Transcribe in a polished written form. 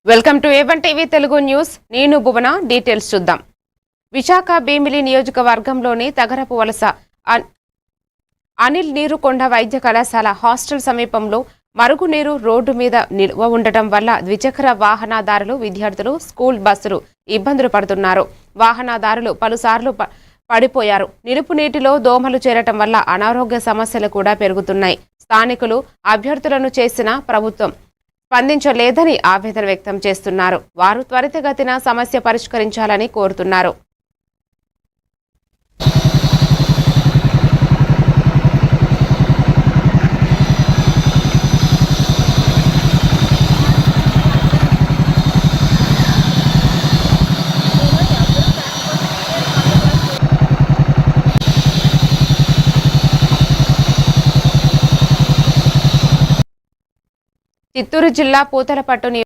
Welcome to A1 TV Telugu news. నేను భువన. Details చూద్దాం. విశాఖ భీమిలి నియోజకవర్గంలోని తగరపు వలస అనిల్ నీరుకొండ వైద్య కళాశాల హాస్టల్ సమీపంలో మరుగునీరు రోడ్డు మీద నిల్వ ఉండటం వల్ల ద్విచక్ర వాహనదారులు, విద్యార్థులు, స్కూల్ బస్సులు ఇబ్బందులు పడుతున్నారు. వాహనదారులు పలుసార్లు పడిపోయారు. నిలుపు నీటిలో దోమలు చేరటం వల్ల అనారోగ్య సమస్యలు కూడా పెరుగుతున్నాయి. స్థానికులు అభ్యర్థులను చేసిన ప్రభుత్వం స్పందించలేదని ఆవేదన వ్యక్తం చేస్తున్నారు. వారు త్వరితగతిన సమస్య పరిష్కరించాలని కోరుతున్నారు. చిత్తూరు జిల్లా పూతలపట్టు